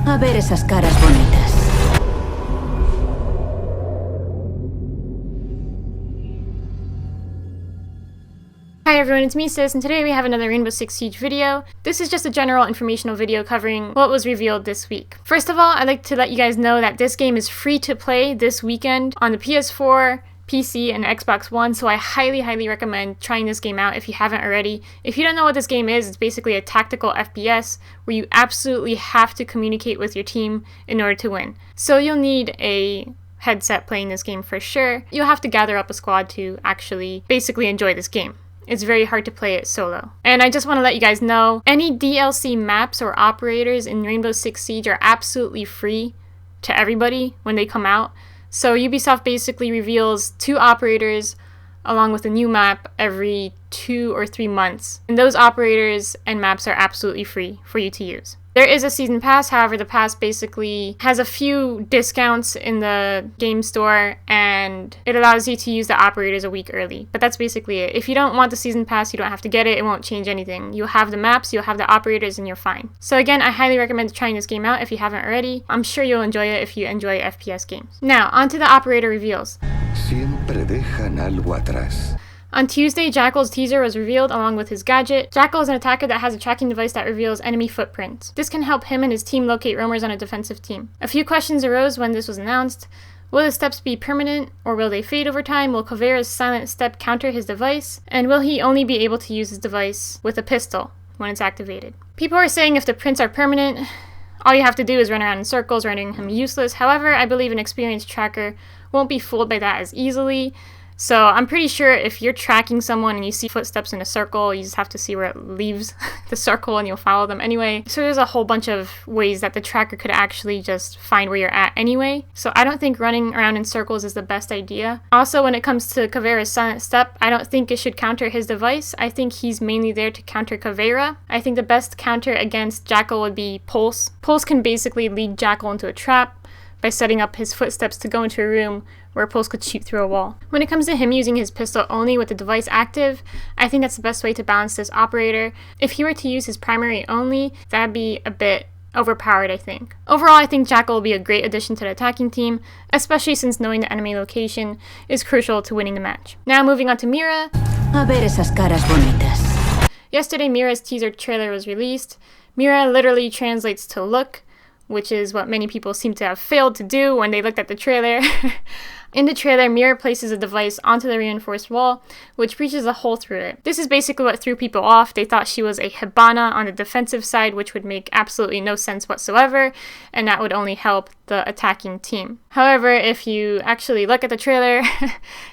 A ver esas caras bonitas. Hi everyone, it's me Sis, and today we have another Rainbow Six Siege video. This is just a general informational video covering what was revealed this week. First of all, I'd like to let you guys know that this game is free to play this weekend on the PS4, PC, and Xbox One, so I highly recommend trying this game out if you haven't already. If you don't know what this game is, it's basically a tactical FPS where you absolutely have to communicate with your team in order to win. So you'll need a headset playing this game for sure. You'll have to gather up a squad to actually basically enjoy this game. It's very hard to play it solo. And I just want to let you guys know, any DLC maps or operators in Rainbow Six Siege are absolutely free to everybody when they come out. So Ubisoft basically reveals 2 operators along with a new map every 2 or 3 months. And those operators and maps are absolutely free for you to use. There is a season pass, however the pass basically has a few discounts in the game store and it allows you to use the operators a week early. But that's basically it. If you don't want the season pass, you don't have to get it. It won't change anything. You'll have the maps, you'll have the operators, and you're fine. So again, I highly recommend trying this game out if you haven't already. I'm sure you'll enjoy it if you enjoy FPS games. Now, onto the operator reveals. Siempre dejan algo atrás. On Tuesday, Jackal's teaser was revealed along with his gadget. Jackal is an attacker that has a tracking device that reveals enemy footprints. This can help him and his team locate roamers on a defensive team. A few questions arose when this was announced. Will the steps be permanent, or will they fade over time? Will Caveira's silent step counter his device? And will he only be able to use his device with a pistol when it's activated? People are saying if the prints are permanent, all you have to do is run around in circles, rendering him useless. However, I believe an experienced tracker won't be fooled by that as easily. So I'm pretty sure if you're tracking someone and you see footsteps in a circle, you just have to see where it leaves the circle and you'll follow them anyway. So there's a whole bunch of ways that the tracker could actually just find where you're at anyway. So I don't think running around in circles is the best idea. Also, when it comes to Caveira's silent step, I don't think it should counter his device. I think he's mainly there to counter Caveira. I think the best counter against Jackal would be Pulse. Pulse can basically lead Jackal into a trap by setting up his footsteps to go into a room where Pulse could shoot through a wall. When it comes to him using his pistol only with the device active, I think that's the best way to balance this operator. If he were to use his primary only, that'd be a bit overpowered, I think. Overall, I think Jackal will be a great addition to the attacking team, especially since knowing the enemy location is crucial to winning the match. Now moving on to Mira. A ver esas caras bonitas. Yesterday, Mira's teaser trailer was released. Mira literally translates to look, which is what many people seem to have failed to do when they looked at the trailer. In the trailer, Mira places a device onto the reinforced wall, which breaches a hole through it. This is basically what threw people off. They thought she was a Hibana on the defensive side, which would make absolutely no sense whatsoever, and that would only help the attacking team. However, if you actually look at the trailer,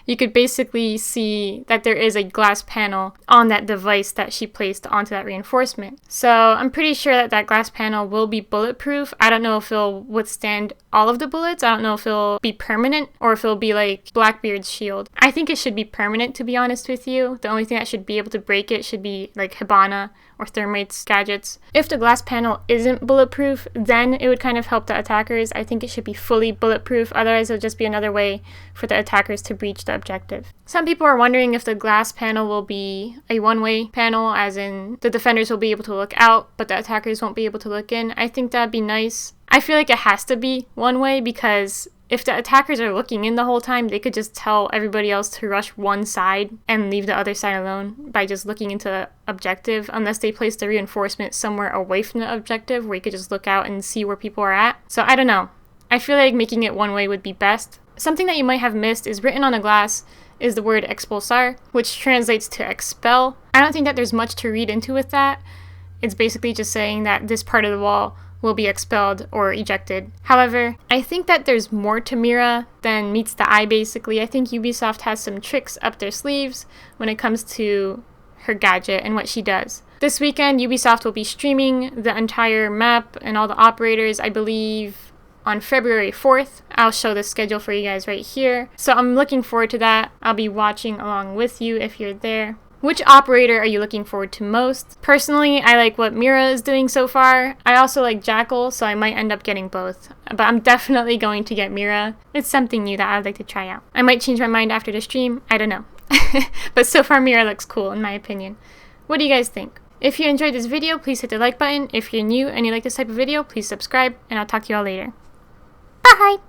you could basically see that there is a glass panel on that device that she placed onto that reinforcement. So I'm pretty sure that that glass panel will be bulletproof. I don't know if it'll withstand all of the bullets. I don't know if it'll be permanent or if it'll be like Blackbeard's shield. I think it should be permanent, to be honest with you. The only thing that should be able to break it should be like Hibana or Thermite's gadgets. If the glass panel isn't bulletproof, then it would kind of help the attackers. I think it should be fully bulletproof, otherwise it'll just be another way for the attackers to breach the objective. Some people are wondering if the glass panel will be a one-way panel, as in the defenders will be able to look out, but the attackers won't be able to look in. I think that'd be nice. I feel like it has to be one way because if the attackers are looking in the whole time, they could just tell everybody else to rush one side and leave the other side alone by just looking into the objective, unless they place the reinforcement somewhere away from the objective where you could just look out and see where people are at. So I don't know. I feel like making it one way would be best. Something that you might have missed is written on the glass is the word expulsar, which translates to expel. I don't think that there's much to read into with that. It's basically just saying that this part of the wall will be expelled or ejected. However, I think that there's more to Mira than meets the eye basically. I think Ubisoft has some tricks up their sleeves when it comes to her gadget and what she does. This weekend, Ubisoft will be streaming the entire map and all the operators, I believe, on February 4th. I'll show the schedule for you guys right here. So I'm looking forward to that. I'll be watching along with you if you're there. Which operator are you looking forward to most? Personally, I like what Mira is doing so far. I also like Jackal, so I might end up getting both. But I'm definitely going to get Mira. It's something new that I would like to try out. I might change my mind after the stream. I don't know. But so far, Mira looks cool, in my opinion. What do you guys think? If you enjoyed this video, please hit the like button. If you're new and you like this type of video, please subscribe, and I'll talk to you all later. Bye!